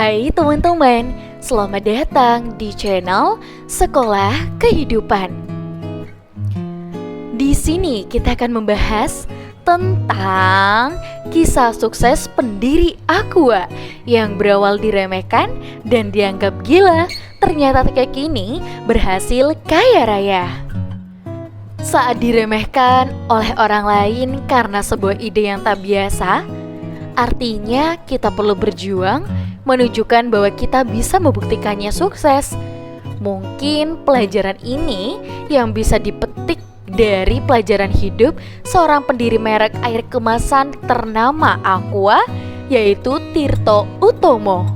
Hai teman-teman, selamat datang di channel Sekolah Kehidupan. Di sini kita akan membahas tentang kisah sukses pendiri Aqua yang berawal diremehkan dan dianggap gila, ternyata kini berhasil kaya raya. Saat diremehkan oleh orang lain karena sebuah ide yang tak biasa, artinya kita perlu berjuang menunjukkan bahwa kita bisa membuktikannya sukses. Mungkin pelajaran ini yang bisa dipetik dari pelajaran hidup seorang pendiri merek air kemasan ternama Aqua, yaitu Tirto Utomo.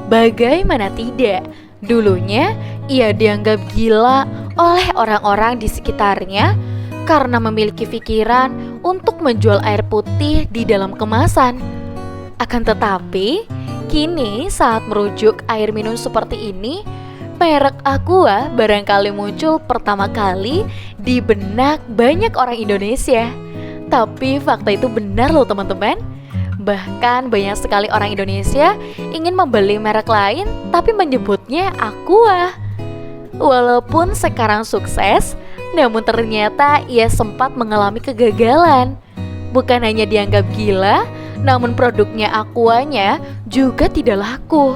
Bagaimana tidak, dulunya ia dianggap gila oleh orang-orang di sekitarnya karena memiliki pikiran untuk menjual air putih di dalam kemasan. Akan tetapi, kini saat merujuk air minum seperti ini, merek Aqua barangkali muncul pertama kali di benak banyak orang Indonesia. Tapi fakta itu benar loh teman-teman. Bahkan banyak sekali orang Indonesia ingin membeli merek lain tapi menyebutnya Aqua. Walaupun sekarang sukses, namun ternyata ia sempat mengalami kegagalan. Bukan hanya dianggap gila, namun produknya Aquanya juga tidak laku.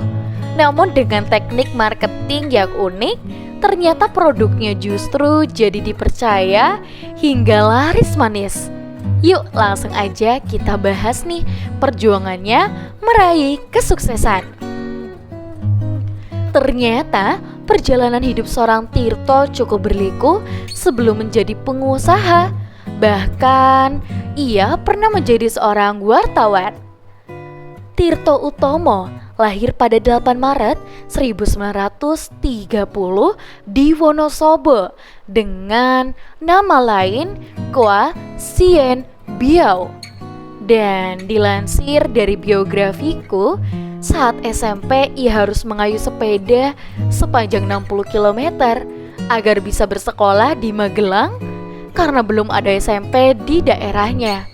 Namun dengan teknik marketing yang unik, ternyata produknya justru jadi dipercaya hingga laris manis. Yuk langsung aja kita bahas nih perjuangannya meraih kesuksesan. Ternyata perjalanan hidup seorang Tirto cukup berliku sebelum menjadi pengusaha. Bahkan ia pernah menjadi seorang wartawan. Tirto Utomo lahir pada 8 Maret 1930 di Wonosobo dengan nama lain Kwa Sien Biao. Dan dilansir dari biografiku, saat SMP ia harus mengayuh sepeda sepanjang 60 km agar bisa bersekolah di Magelang karena belum ada SMP di daerahnya.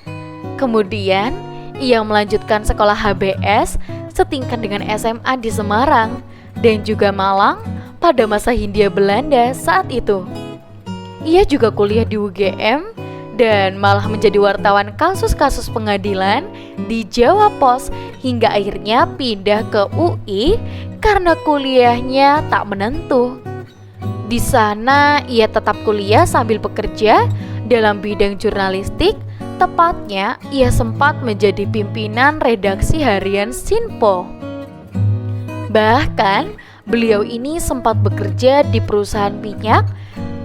Kemudian ia melanjutkan sekolah HBS setingkat dengan SMA di Semarang dan juga Malang pada masa Hindia Belanda saat itu. Ia juga kuliah di UGM dan malah menjadi wartawan kasus-kasus pengadilan di Jawa Pos hingga akhirnya pindah ke UI karena kuliahnya tak menentu. Di sana ia tetap kuliah sambil bekerja dalam bidang jurnalistik. Tepatnya ia sempat menjadi pimpinan redaksi harian Sinpo. Bahkan beliau ini sempat bekerja di perusahaan minyak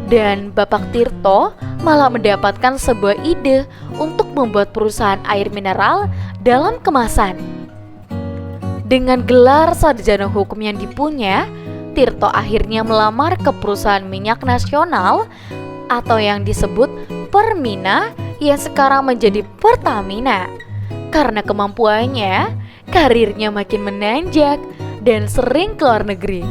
dan Bapak Tirto malah mendapatkan sebuah ide untuk membuat perusahaan air mineral dalam kemasan. Dengan gelar sarjana hukum yang dipunya, Tirto akhirnya melamar ke perusahaan minyak nasional atau yang disebut Permina yang sekarang menjadi Pertamina. Karena kemampuannya, karirnya makin menanjak dan sering keluar negeri.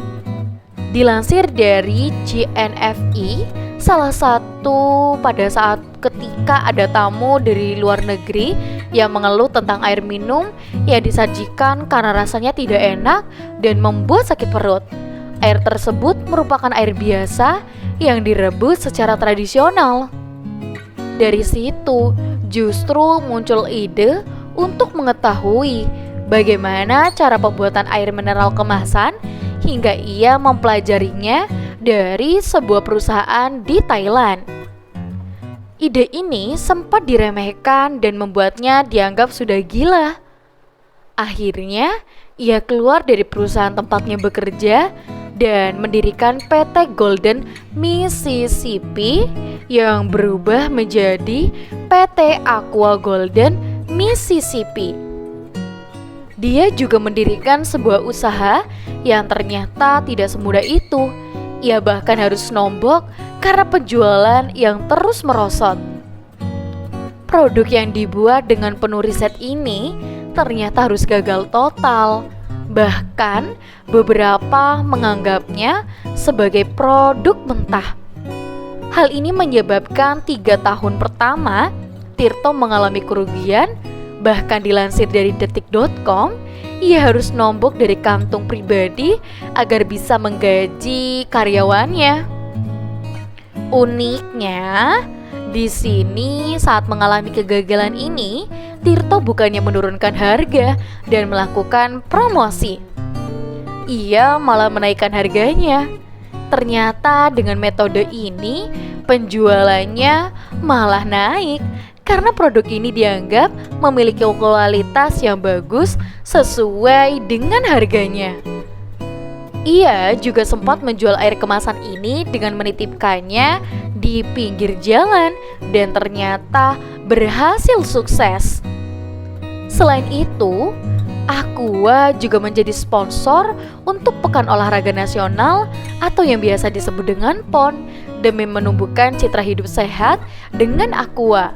Dilansir dari GNFI, salah satu pada saat ketika ada tamu dari luar negeri yang mengeluh tentang air minum yang disajikan karena rasanya tidak enak dan membuat sakit perut. Air tersebut merupakan air biasa yang direbus secara tradisional. Dari situ justru muncul ide untuk mengetahui bagaimana cara pembuatan air mineral kemasan hingga ia mempelajarinya dari sebuah perusahaan di Thailand. Ide ini sempat diremehkan dan membuatnya dianggap sudah gila. Akhirnya ia keluar dari perusahaan tempatnya bekerja dan mendirikan PT Golden Mississippi yang berubah menjadi PT Aqua Golden Mississippi. Dia juga mendirikan sebuah usaha yang ternyata tidak semudah itu. Ia bahkan harus nombok karena penjualan yang terus merosot. Produk yang dibuat dengan penuh riset ini ternyata harus gagal total. Bahkan beberapa menganggapnya sebagai produk mentah. Hal ini menyebabkan 3 tahun pertama Tirto mengalami kerugian Bahkan dilansir dari detik.com, ia harus nombok dari kantung pribadi agar bisa menggaji karyawannya. Uniknya, di sini saat mengalami kegagalan ini, Tirto bukannya menurunkan harga dan melakukan promosi. Ia malah menaikkan harganya. Ternyata dengan metode ini, penjualannya malah naik karena produk ini dianggap memiliki kualitas yang bagus sesuai dengan harganya. Ia juga sempat menjual air kemasan ini dengan menitipkannya di pinggir jalan dan ternyata berhasil sukses. Selain itu, Aqua juga menjadi sponsor untuk Pekan Olahraga Nasional atau yang biasa disebut dengan PON demi menumbuhkan citra hidup sehat dengan Aqua.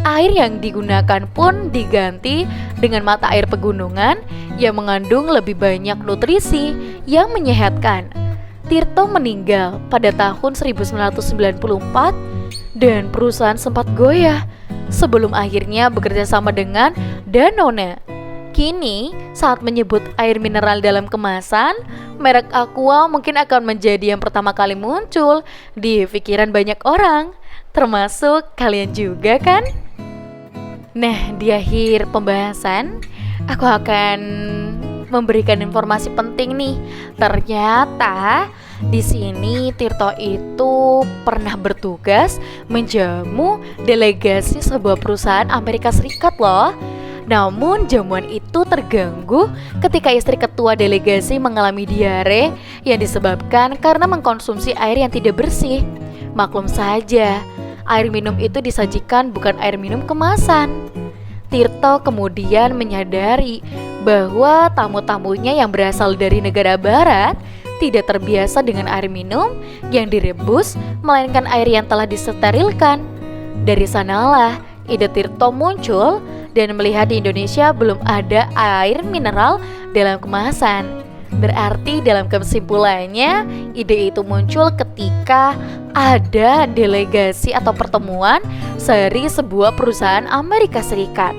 Air yang digunakan pun diganti dengan mata air pegunungan yang mengandung lebih banyak nutrisi yang menyehatkan. Tirto meninggal pada tahun 1994 dan perusahaan sempat goyah sebelum akhirnya bekerja sama dengan Danone. Kini, saat menyebut air mineral dalam kemasan, merek Aqua mungkin akan menjadi yang pertama kali muncul di pikiran banyak orang, termasuk kalian juga kan? Nah, di akhir pembahasan, aku akan memberikan informasi penting nih. Ternyata di sini Tirto itu pernah bertugas menjamu delegasi sebuah perusahaan Amerika Serikat loh. Namun jamuan itu terganggu ketika istri ketua delegasi mengalami diare yang disebabkan karena mengkonsumsi air yang tidak bersih. Maklum saja, air minum itu disajikan bukan air minum kemasan. Tirto kemudian menyadari bahwa tamu-tamunya yang berasal dari negara barat tidak terbiasa dengan air minum yang direbus, melainkan air yang telah disterilkan. Dari sanalah ide Tirto muncul dan melihat di Indonesia belum ada air mineral dalam kemasan. Berarti dalam kesimpulannya, ide itu muncul ketika ada delegasi atau pertemuan dari sebuah perusahaan Amerika Serikat.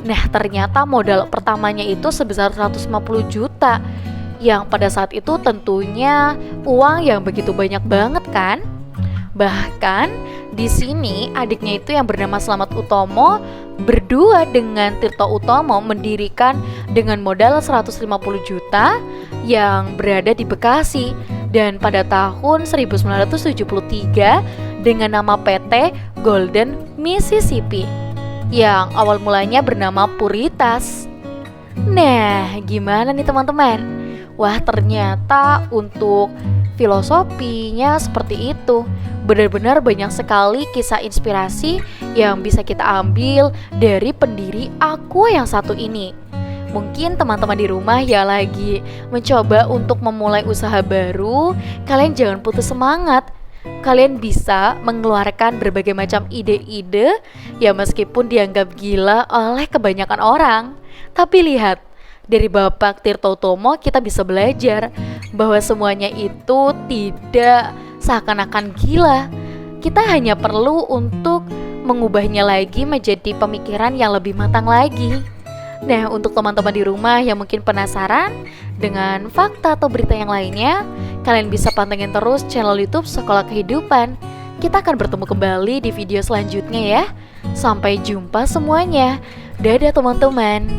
Nah, ternyata modal pertamanya itu sebesar 150 juta, yang pada saat itu tentunya uang yang begitu banyak banget kan? Bahkan di sini adiknya itu yang bernama Slamet Utomo berdua dengan Tirto Utomo mendirikan dengan modal 150 juta yang berada di Bekasi, dan pada tahun 1973 dengan nama PT Golden Mississippi yang awal mulanya bernama Puritas. Nah, gimana nih teman-teman? Wah, ternyata untuk filosofinya seperti itu. Benar-benar banyak sekali kisah inspirasi yang bisa kita ambil dari pendiri Aqua yang satu ini. Mungkin teman-teman di rumah ya lagi mencoba untuk memulai usaha baru, kalian jangan putus semangat. Kalian bisa mengeluarkan berbagai macam ide-ide ya meskipun dianggap gila oleh kebanyakan orang. Tapi lihat, dari Bapak Tirto Utomo kita bisa belajar bahwa semuanya itu tidak seakan-akan gila. Kita hanya perlu untuk mengubahnya lagi menjadi pemikiran yang lebih matang lagi. Nah, untuk teman-teman di rumah yang mungkin penasaran dengan fakta atau berita yang lainnya, kalian bisa pantengin terus channel YouTube Sekolah Kehidupan. Kita akan bertemu kembali di video selanjutnya ya. Sampai jumpa semuanya. Dadah teman-teman.